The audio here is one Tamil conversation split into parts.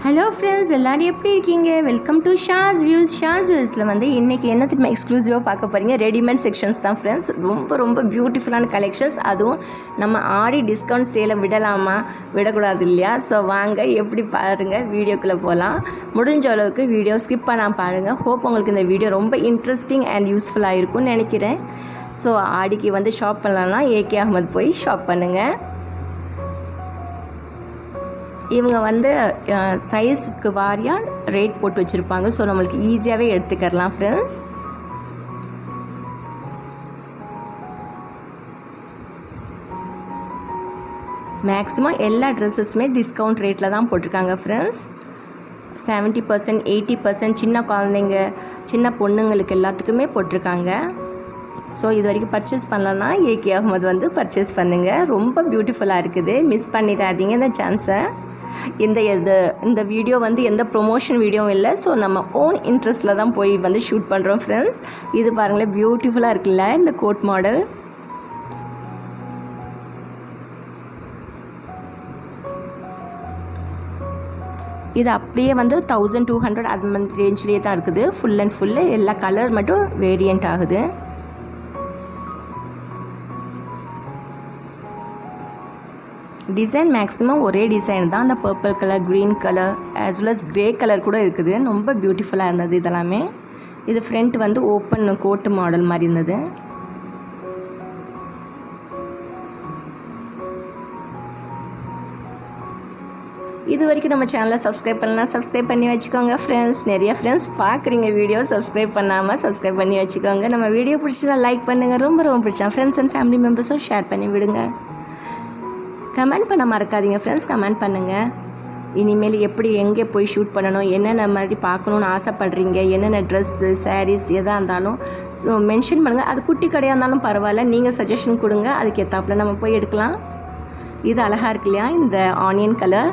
ஹலோ ஃப்ரெண்ட்ஸ், எல்லோரும் எப்படி இருக்கீங்க? Welcome to Shaz Views. ஷாஸ் வியூஸில் வந்து இன்றைக்கி என்னத்துக்கு எக்ஸ்க்ளூசிவாக பார்க்க போகிறீங்க, ரெடிமேட் செக்ஷன்ஸ் தான் ஃப்ரெண்ட்ஸ். ரொம்ப பியூட்டிஃபுல்லான கலெக்ஷன்ஸ். அதுவும் நம்ம ஆடி டிஸ்கவுண்ட் சேலை விடலாமா விடக்கூடாது இல்லையா? ஸோ வாங்க எப்படி பாருங்கள், வீடியோக்குள்ளே போகலாம். முடிஞ்ச அளவுக்கு வீடியோ ஸ்கிப் பண்ணாமல் பாருங்கள். ஹோப் உங்களுக்கு இந்த வீடியோ ரொம்ப இன்ட்ரெஸ்டிங் அண்ட் யூஸ்ஃபுல்லாக இருக்கும்னு நினைக்கிறேன். ஸோ ஆடிக்கு வந்து ஷாப் பண்ணலான்னா ஏகே அகமது போய் ஷாப் பண்ணுங்கள். இவங்க வந்து சைஸுக்கு வாரியாக ரேட் போட்டு வச்சுருப்பாங்க. ஸோ நம்மளுக்கு ஈஸியாகவே எடுத்துக்கலாம் ஃப்ரெண்ட்ஸ். மேக்ஸிமம் எல்லா ட்ரெஸ்ஸஸுமே டிஸ்கவுண்ட் ரேட்டில் தான் போட்டிருக்காங்க ஃப்ரெண்ட்ஸ். 70%, 80%, சின்ன குழந்தைங்க, சின்ன பொண்ணுங்களுக்கு எல்லாத்துக்குமே போட்டிருக்காங்க. ஸோ இது வரைக்கும் பர்ச்சேஸ் பண்ணலன்னா ஏகே அகமது வந்து பர்ச்சேஸ் பண்ணுங்கள். ரொம்ப பியூட்டிஃபுல்லாக இருக்குது, மிஸ் பண்ணிடாதீங்க இந்த சான்ஸை. இந்த வீடியோ வந்து எந்த ப்ரொமோஷன் வீடியோவும் இல்லை. ஸோ நம்ம ஓன் இன்ட்ரெஸ்ட்டில் தான் போய் வந்து ஷூட் பண்ணுறோம் ஃப்ரெண்ட்ஸ். இது பாருங்களேன், பியூட்டிஃபுல்லாக இருக்குல்ல இந்த கோட் மாடல். இது அப்படியே வந்து 1200 அது மாதிரி ரேஞ்சிலே தான் இருக்குது. ஃபுல் அண்ட் ஃபுல்லு எல்லா கலர் மட்டும் வேரியண்ட் ஆகுது. டிசைன் மேக்ஸிமம் ஒரே டிசைன் தான். அந்த purple colour, green colour, as well as grey colour கூட இருக்குது. ரொம்ப பியூட்டிஃபுல்லாக இருந்தது இதெல்லாமே. இது ஃப்ரண்ட் வந்து ஓப்பன் கோட்டு மாடல் மாதிரி இருந்தது. இது வரைக்கும் நம்ம சேனலை சப்ஸ்கிரைப் பண்ணலாம், சப்ஸ்கிரைப் பண்ணி வச்சுக்கோங்க ஃப்ரெண்ட்ஸ். நிறைய ஃப்ரெண்ட்ஸ் பார்க்குறீங்க வீடியோ, சப்ஸ்கிரைப் பண்ணாமல் சப்ஸ்கிரைப் பண்ணி வச்சுக்கோங்க. நம்ம வீடியோ பிடிச்சா லைக் பண்ணுங்கள். ரொம்ப பிடிச்சா ஃப்ரெண்ட்ஸ் அண்ட் ஃபேமிலி மெம்பர்ஸும் ஷேர் பண்ணி விடுங்க. கமெண்ட் பண்ண மறக்காதீங்க ஃப்ரெண்ட்ஸ், கமெண்ட் பண்ணுங்கள். இனிமேல் எப்படி எங்கே போய் ஷூட் பண்ணணும், என்னென்ன மாதிரி பார்க்கணுன்னு ஆசைப்படுறீங்க, என்னென்ன ட்ரெஸ்ஸு, சாரீஸ் எதாக இருந்தாலும் ஸோ மென்ஷன் பண்ணுங்கள். அது குட்டி கடையாக இருந்தாலும் பரவாயில்ல, நீங்கள் சஜஷன் கொடுங்க, அதுக்கு ஏற்றாப்புல நம்ம போய் எடுக்கலாம். இது அழகாக இருக்கு இல்லையா, இந்த ஆனியன் கலர்.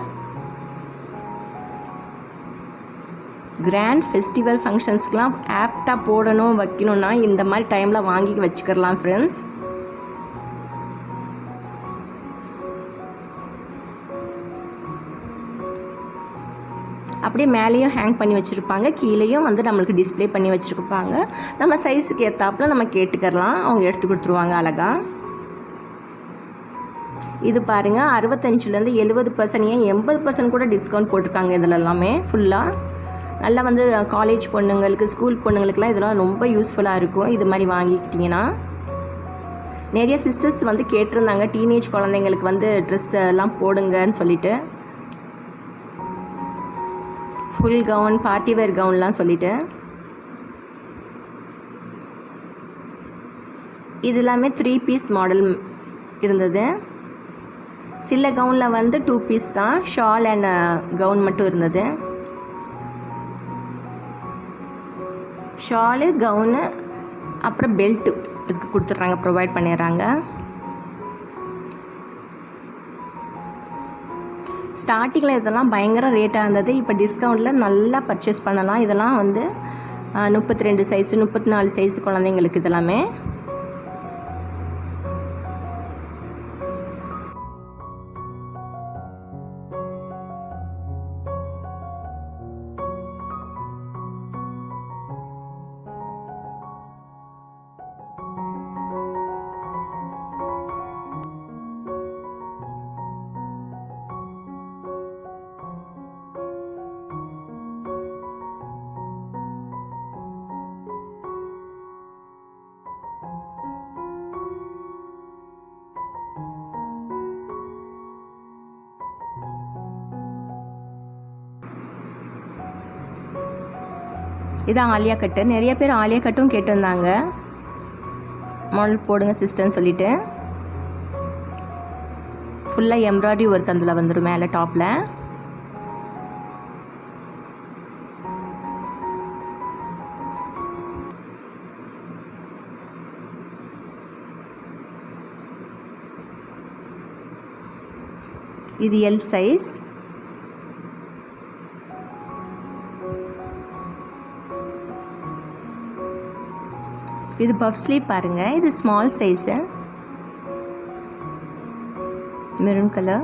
கிராண்ட் ஃபெஸ்டிவல் ஃபங்க்ஷன்ஸ்க்கெலாம் ஆப்டாக போடணும் வைக்கணுன்னா இந்த மாதிரி டைமில் வாங்கி வச்சுக்கலாம் ஃப்ரெண்ட்ஸ். அப்படியே மேலேயும் ஹேங் பண்ணி வச்சுருப்பாங்க, கீழேயும் வந்து நம்மளுக்கு டிஸ்பிளே பண்ணி வச்சுருப்பாங்க. நம்ம சைஸுக்கு ஏற்றாப்புல நம்ம கேட்டுக்கலாம், அவங்க எடுத்து கொடுத்துருவாங்க அழகாக. இது பாருங்கள், 65% 70%, ஏன் 80% கூட டிஸ்கவுண்ட் போட்டிருக்காங்க இதில் எல்லாமே ஃபுல்லாக. நல்லா வந்து காலேஜ் பொண்ணுங்களுக்கு, ஸ்கூல் பொண்ணுங்களுக்குலாம் இதெல்லாம் ரொம்ப யூஸ்ஃபுல்லாக இருக்கும். இது மாதிரி வாங்கிக்கிட்டிங்கன்னா நிறைய சிஸ்டர்ஸ் வந்து கேட்டிருந்தாங்க, டீனேஜ் குழந்தைங்களுக்கு வந்து ட்ரெஸ் எல்லாம் போடுங்கன்னு சொல்லிட்டு. ஃபுல் கவுன், பார்ட்டி வேர் கவுன்லாம் சொல்லிட்டு. இது எல்லாமே 3 பீஸ் மாடல் இருந்தது. சில கவுனில் வந்து 2 பீஸ் தான், ஷால் அண்ட் கவுன் மட்டும் இருந்தது. ஷாலு, கவுனு, அப்புறம் பெல்ட்டு இதுக்கு கொடுத்துட்றாங்க, ப்ரொவைட் பண்ணிடுறாங்க. ஸ்டார்டிங்கில் இதெல்லாம் பயங்கர ரேட்டாக இருந்தது. இப்போ டிஸ்கவுண்ட்டில் நல்லா பர்ச்சேஸ் பண்ணலாம். இதெல்லாம் வந்து 32 சைஸு, 34 சைஸு குழந்தைங்களுக்கு இதெல்லாமே. இதான் ஆலியா கட்டு. நிறைய பேர் ஆலியா கட்டும் கேட்டிருந்தாங்க, மாடல் போடுங்க சிஸ்டர்னு சொல்லிட்டு. ஃபுல்லாக எம்ப்ராய்டரி ஒர்க் அதில் வந்துடும் மேலே டாப்பில். இது எல் சைஸ். இது பஃப் ஸ்லீவ் பாருங்கள், இது ஸ்மால் சைஸு. Maroon colour.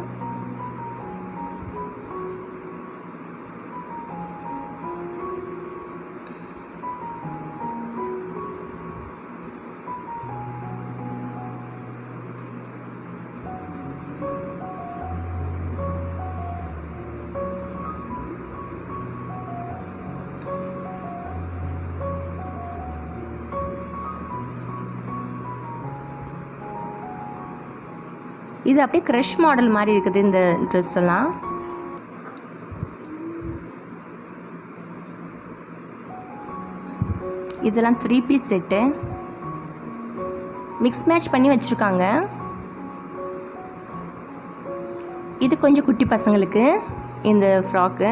இது அப்படியே க்ரஷ் மாடல் மாதிரி இருக்குது இந்த ட்ரெஸ் எல்லாம். இதெல்லாம் 3 பீஸ் செட்டு, மிக்ஸ் மேட்ச் பண்ணி வச்சுருக்காங்க. இது கொஞ்சம் குட்டி பசங்களுக்கு இந்த ஃப்ராக்கு.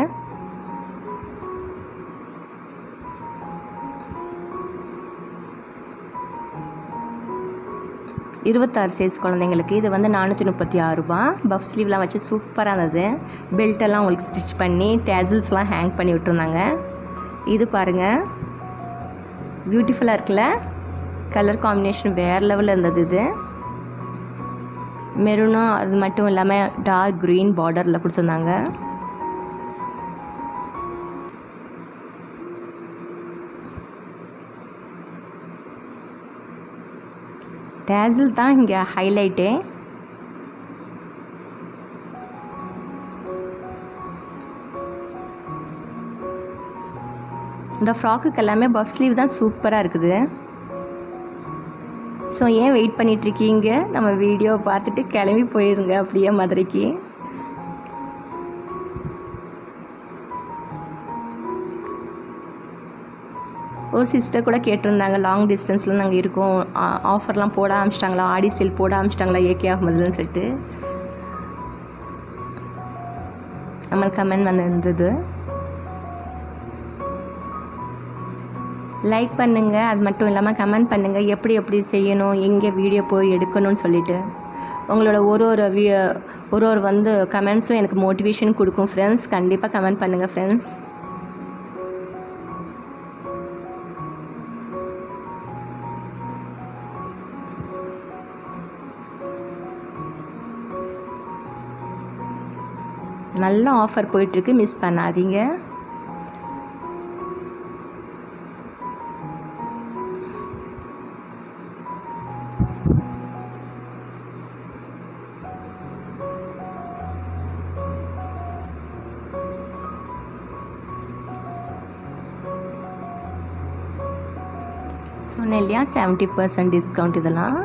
இருபத்தாறு சைஸ் குழந்தைங்களுக்கு. இது வந்து 436 ரூபா. பஃப் ஸ்லீவ்லாம் வச்சு சூப்பராக இருந்தது. பெல்ட்டெல்லாம் உங்களுக்கு ஸ்டிச் பண்ணி டேசல்ஸ்லாம் ஹேங் பண்ணி விட்டுருந்தாங்க. இது பாருங்கள், பியூட்டிஃபுல்லாக இருக்குல்ல, கலர் காம்பினேஷன் வேறு லெவலில் இருந்தது. இது மெரூனும் அது மட்டும் இல்லாமல் டார்க் க்ரீன் பார்டரில் கொடுத்துருந்தாங்க. டேசில் தான் இங்கே ஹைலைட்டே. இந்த ஃப்ராக்குக்கு எல்லாமே பஃப் ஸ்லீவ் தான் சூப்பராக இருக்குது. ஸோ ஏன் வெயிட் பண்ணிகிட்ருக்கீங்க? நம்ம வீடியோவை பார்த்துட்டு கிளம்பி போயிருங்க அப்படியே மதுரைக்கு. ஒரு சிஸ்டர் கூட கேட்டிருந்தாங்க, லாங் டிஸ்டன்ஸில் நாங்கள் இருக்கோம், ஆஃபர்லாம் போட ஆரம்பிச்சிட்டாங்களா, ஆடி சேல் போட ஆரம்பிச்சிட்டாங்களா ஏகே அஹ்மதுலன்னு சொல்லிட்டு நம்மளுக்கு கமெண்ட் வந்துருந்தது. லைக் பண்ணுங்கள், அது மட்டும் இல்லாமல் கமெண்ட் பண்ணுங்கள் எப்படி எப்படி செய்யணும், எங்கே வீடியோ போய் எடுக்கணும்னு சொல்லிவிட்டு. உங்களோட ஒரு வந்து கமெண்ட்ஸும் எனக்கு மோட்டிவேஷன் கொடுக்கும் ஃப்ரெண்ட்ஸ். கண்டிப்பாக கமெண்ட் பண்ணுங்கள் ஃப்ரெண்ட்ஸ். நல்ல ஆஃபர் போயிட்டுருக்கு, மிஸ் பண்ணாதீங்க. சொன்னேன் இல்லையா 70% டிஸ்கவுண்ட். இதெல்லாம்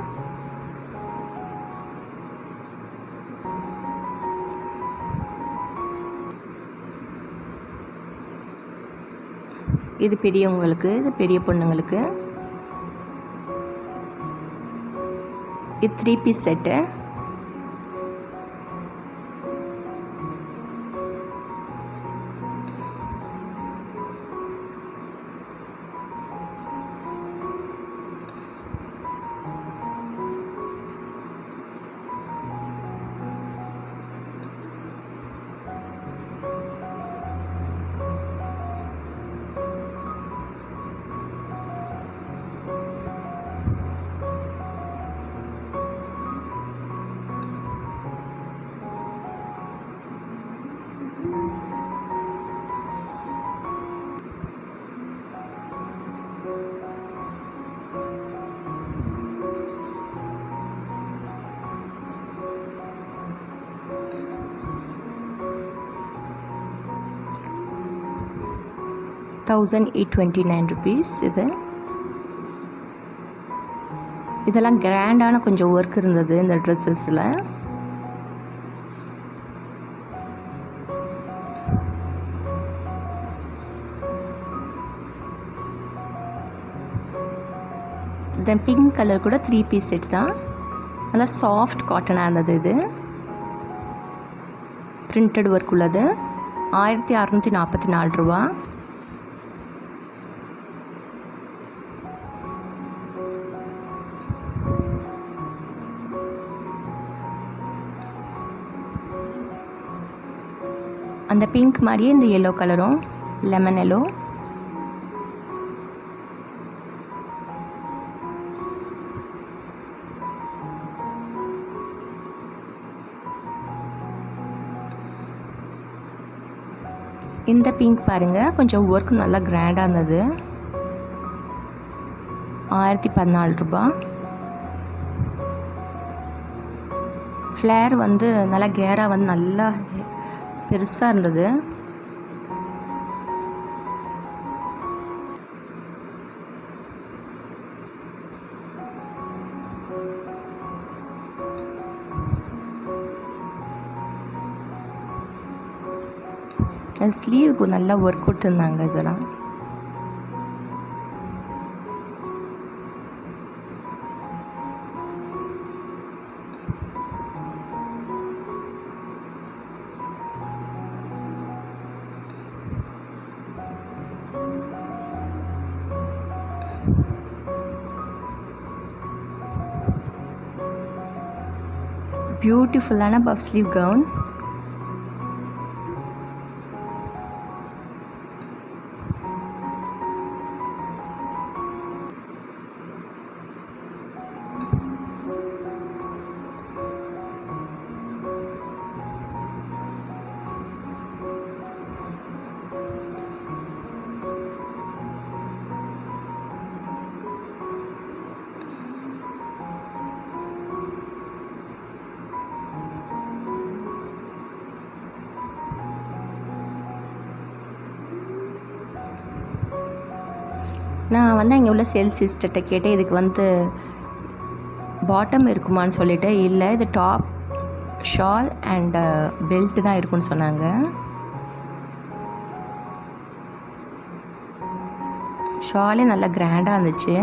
இது பெரியவங்களுக்கு, இது பெரிய பொண்ணுங்களுக்கு. இது 3 பீஸ் செட்டு. ₹1829 இது. இதெல்லாம் கிராண்டான கொஞ்சம் ஒர்க் இருந்தது இந்த ட்ரெஸ்ஸஸில். இந்த பிங்க் கலர் கூட 3 பீஸ் செட் தான். நல்லா சாஃப்ட் காட்டனாக இருந்தது. இது பிரிண்டட் ஒர்க் உள்ளது. 1644 ரூபா. அந்த பிங்க் மாதிரியே இந்த எல்லோ கலரும், லெமன் எல்லோ. இந்த பிங்க் பாருங்கள், கொஞ்சம் ஒர்க் நல்லா கிராண்டாக இருந்தது. 1014 ரூபா. ஃப்ளேர் வந்து நல்லா கேராக வந்து நல்லா பெருசாக இருந்தது. ஸ்லீவுக்கு நல்லா ஒர்க் கொடுத்துருந்தாங்க இதெல்லாம். பியூட்டிஃபுல்லான பஃப் ஸ்லீவ் கவுன். நான் வந்து அங்கே உள்ள சேல்ஸ் சிஸ்டர்கிட்ட கேட்டேன், இதுக்கு வந்து பாட்டம் இருக்குமான்னு சொல்லிட்டு. இல்லை, இது டாப், ஷால் அண்டு பெல்ட் தான் இருக்குன்னு சொன்னாங்க. ஷாலே நல்லா கிராண்டாக இருந்துச்சு.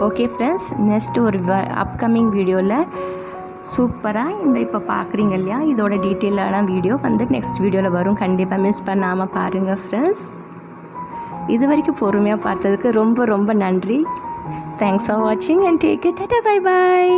ஓகே ஃப்ரெண்ட்ஸ், நெக்ஸ்ட் ஒரு அப்கமிங் வீடியோவில் சூப்பராக இந்த இப்போ பார்க்குறீங்க இல்லையா, இதோட டீட்டெயிலான வீடியோ வந்து நெக்ஸ்ட் வீடியோவில் வரும். கண்டிப்பாக மிஸ் பண்ணாமல் பாருங்கள் ஃப்ரெண்ட்ஸ். இது வரைக்கும் பொறுமையாக பார்த்ததுக்கு ரொம்ப ரொம்ப நன்றி. தேங்க்ஸ் ஃபார் வாட்சிங் and take it. Tata, bye bye.